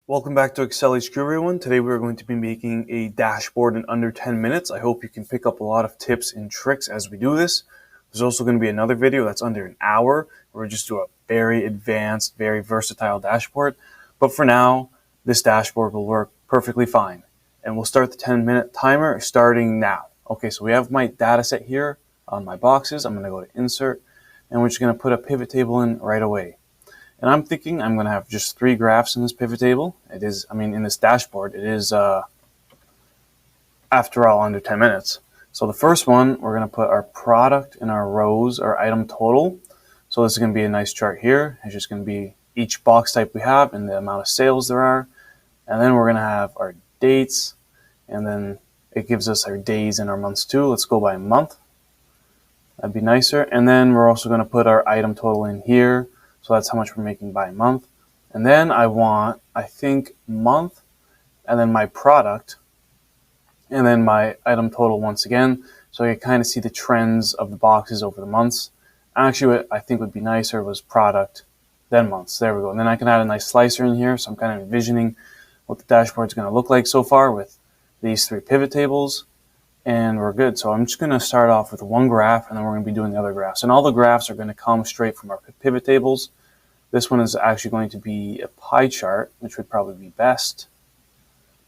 Welcome back to Excel HQ, everyone. Today we're going to be making a dashboard in under 10 minutes. I hope you can pick up a lot of tips and tricks as we do this. There's also going to be another video that's under an hour where we just do a very advanced, very versatile dashboard. But for now, this dashboard will work perfectly fine. And we'll start the 10-minute timer starting now. Okay, so we have my data set here on my boxes. I'm going to go to Insert, and we're just going to put a pivot table in right away. And I'm thinking I'm going to have just 3 graphs in this pivot table. In this dashboard, it is, after all, under 10 minutes. So the first one, we're going to put our product in our rows, our item total. So this is going to be a nice chart here. It's just going to be each box type we have and the amount of sales there are. And then we're going to have our dates, and then it gives us our days and our months too. Let's go by month. That'd be nicer. And then we're also going to put our item total in here. So that's how much we're making by month. And then I think month, and then my product, and then my item total once again. So I can kind of see the trends of the boxes over the months. Actually, what I think would be nicer was product, then months. There we go. And then I can add a nice slicer in here. So I'm kind of envisioning what the dashboard is going to look like so far with these 3 pivot tables. And we're good. So I'm just going to start off with one graph, and then we're going to be doing the other graphs. And all the graphs are going to come straight from our pivot tables. This one is actually going to be a pie chart, which would probably be best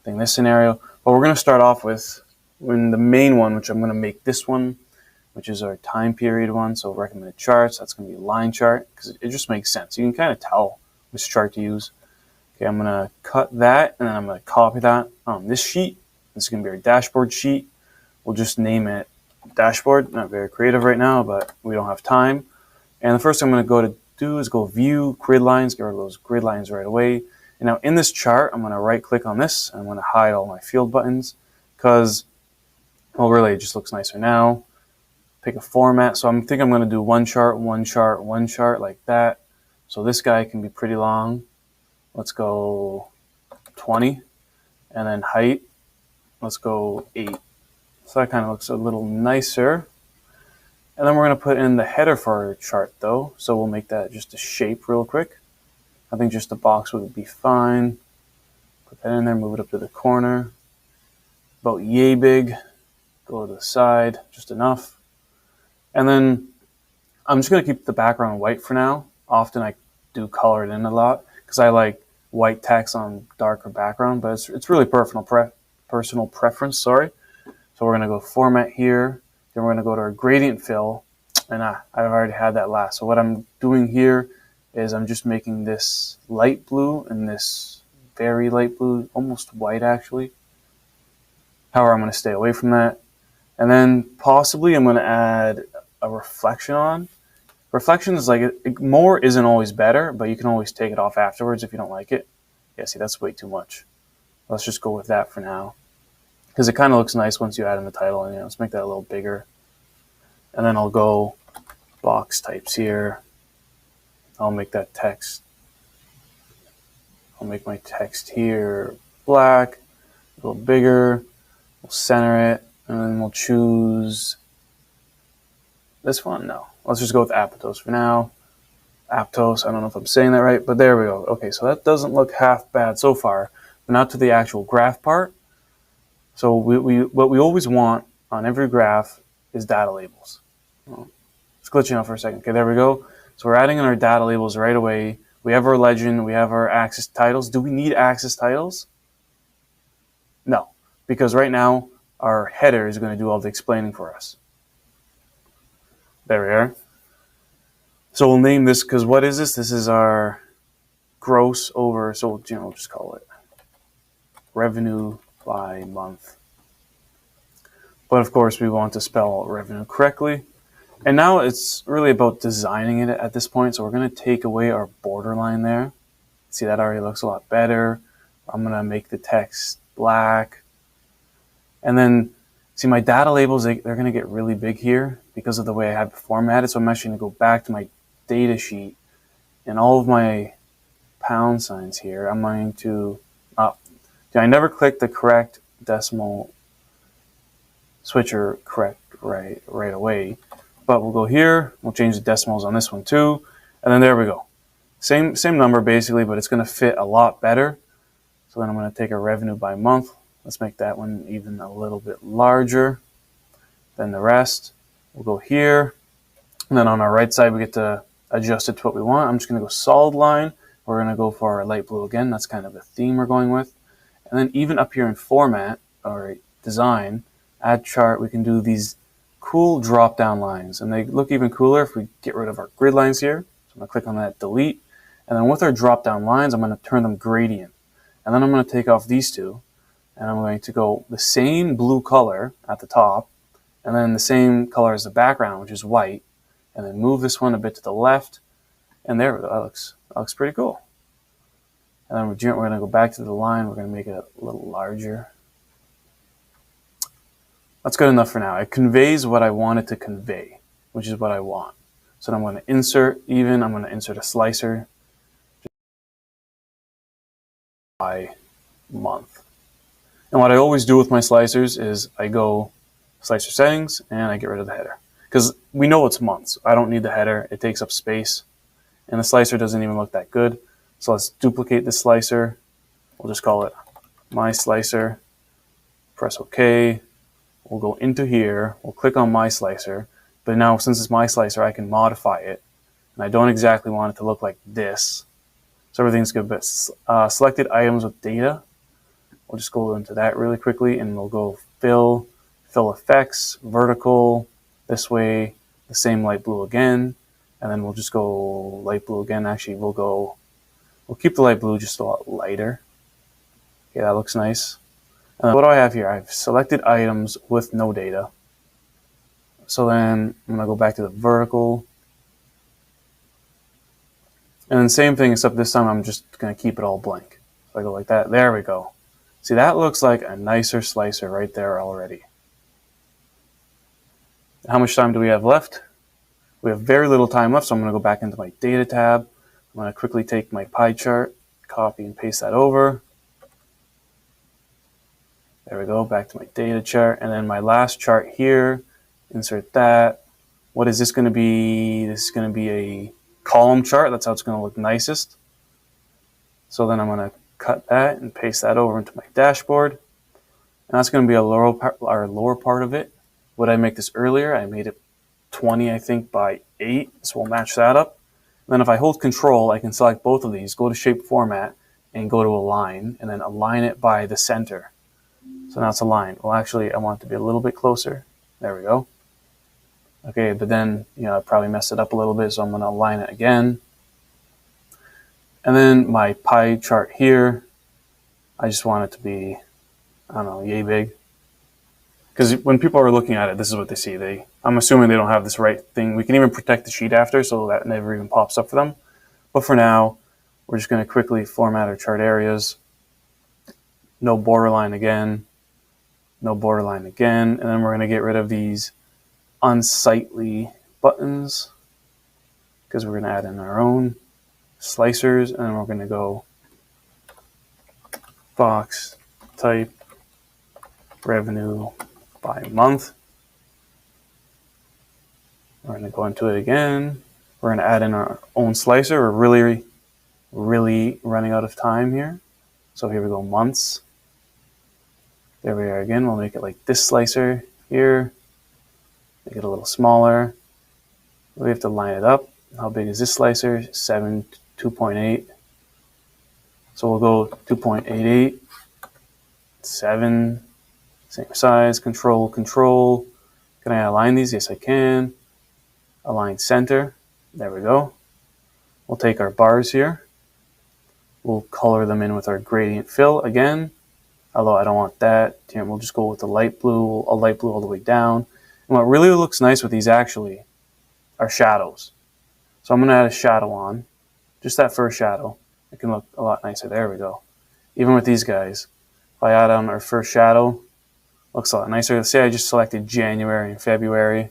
in this scenario. But we're going to start off with the main one, which I'm going to make this one, which is our time period one. So recommended charts, that's going to be a line chart, because it just makes sense. You can kind of tell which chart to use. Okay, I'm going to cut that, and then I'm going to copy that on this sheet. This is going to be our dashboard sheet. We'll just name it dashboard. Not very creative right now, but we don't have time. And the first thing I'm going to do is go view grid lines, get rid of those grid lines right away. And now in this chart, I'm going to right click on this, and I'm going to hide all my field buttons because, well, really it just looks nicer now. Pick a format. So I'm thinking I'm going to do one chart, one chart, one chart like that. So this guy can be pretty long. Let's go 20, and then height, let's go 8. So that kind of looks a little nicer. And then we're going to put in the header for our chart though. So we'll make that just a shape real quick. I think just a box would be fine. Put that in there, move it up to the corner. About yay big. Go to the side, just enough. And then I'm just going to keep the background white for now. Often I do color it in a lot because I like white text on darker background, but it's really personal preference, sorry. So we're going to go format here. Then we're going to go to our gradient fill, and I've already had that last. So what I'm doing here is I'm just making this light blue and this very light blue, almost white actually. However, I'm going to stay away from that. And then possibly I'm going to add a reflection on. Reflection is like, more isn't always better, but you can always take it off afterwards if you don't like it. Yeah, see, that's way too much. Let's just go with that for now, because it kind of looks nice once you add in the title. And let's make that a little bigger. And then I'll go box types here. I'll make that text. I'll make my text here black, a little bigger. We'll center it, and then we'll choose this one. No, let's just go with Aptos for now. Aptos, I don't know if I'm saying that right, but there we go. Okay, so that doesn't look half bad so far, but not to the actual graph part. So what we always want on every graph is data labels. It's glitching out for a second. Okay, there we go. So we're adding in our data labels right away. We have our legend. We have our axis titles. Do we need axis titles? No, because right now our header is going to do all the explaining for us. There we are. So we'll name this, because what is this? This is our gross over, so we'll just call it revenue by month. But of course we want to spell revenue correctly. And now it's really about designing it at this point. So we're going to take away our borderline there. See, that already looks a lot better. I'm going to make the text black. And then, see, my data labels, they're going to get really big here because of the way I have it formatted. So I'm actually going to go back to my data sheet, and all of my pound signs here, I'm going to, I never click the correct decimal switcher right away. But we'll go here, we'll change the decimals on this one too, and then there we go. Same number basically, but it's going to fit a lot better. So then I'm going to take our revenue by month. Let's make that one even a little bit larger than the rest. We'll go here. And then on our right side, we get to adjust it to what we want. I'm just going to go solid line. We're going to go for our light blue again. That's kind of the theme we're going with. And then even up here in format or design, add chart, we can do these cool drop down lines. And they look even cooler if we get rid of our grid lines here. So I'm going to click on that, delete. And then with our drop down lines, I'm going to turn them gradient. And then I'm going to take off these two. And I'm going to go the same blue color at the top. And then the same color as the background, which is white. And then move this one a bit to the left. And there we go. That looks pretty cool. And then we're going to go back to the line. We're going to make it a little larger. That's good enough for now. It conveys what I want it to convey, which is what I want. So then I'm going to insert even. I'm going to insert a slicer by month. And what I always do with my slicers is I go slicer settings and I get rid of the header. Because we know it's months. I don't need the header. It takes up space. And the slicer doesn't even look that good. So let's duplicate the slicer. We'll just call it my slicer. Press OK. We'll go into here. We'll click on my slicer. But now since it's my slicer, I can modify it. And I don't exactly want it to look like this. So everything's good. But selected items with data. We'll just go into that really quickly. And we'll go fill effects, vertical. This way, the same light blue again, and then we'll just go light blue again. Actually, we'll keep the light blue just a lot lighter. Okay, that looks nice. And what do I have here? I've selected items with no data. So then I'm gonna go back to the vertical. And then same thing, except this time I'm just gonna keep it all blank. So I go like that, there we go. See, that looks like a nicer slicer right there already. How much time do we have left? We have very little time left, so I'm going to go back into my data tab. I'm going to quickly take my pie chart, copy and paste that over. There we go, back to my data chart. And then my last chart here, insert that. What is this going to be? This is going to be a column chart. That's how it's going to look nicest. So then I'm going to cut that and paste that over into my dashboard. And that's going to be our lower part of it. Would I make this earlier? I made it 20, I think, by 8. So we'll match that up. And then if I hold Control, I can select both of these, go to Shape Format, and go to Align, and then align it by the center. So now it's aligned. Well, actually, I want it to be a little bit closer. There we go. Okay, but then, I probably messed it up a little bit, so I'm going to align it again. And then my pie chart here, I just want it to be, I don't know, yay big. Because when people are looking at it, this is what they see. I'm assuming they don't have this right thing. We can even protect the sheet after, so that never even pops up for them. But for now, we're just going to quickly format our chart areas. No borderline again. No borderline again. And then we're going to get rid of these unsightly buttons because we're going to add in our own slicers. And then we're going to go box type revenue by month. We're going to go into it again. We're going to add in our own slicer. We're really running out of time here. So here we go, months. There we are again. We'll make it like this slicer here. Make it a little smaller. We have to line it up. How big is this slicer? 2.8. So we'll go 2.88, 7. Same size, control. Can I align these? Yes, I can. Align center. There we go. We'll take our bars here. We'll color them in with our gradient fill again. Although I don't want that. We'll just go with the light blue, a light blue all the way down. And what really looks nice with these actually are shadows. So I'm going to add a shadow on. Just that first shadow. It can look a lot nicer. There we go. Even with these guys. If I add on our first shadow, looks a lot nicer. Let's say I just selected January and February.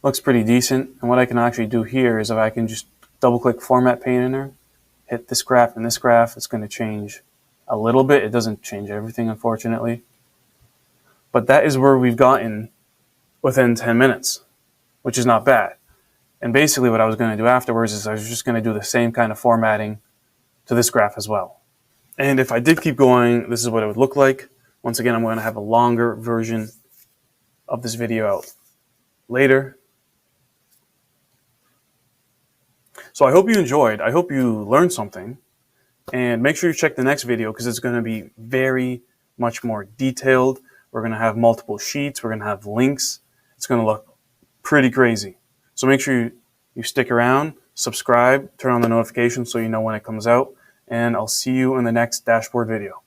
Looks pretty decent. And what I can actually do here is if I can just double click Format Painter, hit this graph and this graph, it's going to change a little bit. It doesn't change everything, unfortunately. But that is where we've gotten within 10 minutes, which is not bad. And basically what I was going to do afterwards is I was just going to do the same kind of formatting to this graph as well. And if I did keep going, this is what it would look like. Once again, I'm going to have a longer version of this video out later. So I hope you enjoyed. I hope you learned something. And make sure you check the next video because it's going to be very much more detailed. We're going to have multiple sheets. We're going to have links. It's going to look pretty crazy. So make sure you stick around, subscribe, turn on the notifications so you know when it comes out. And I'll see you in the next dashboard video.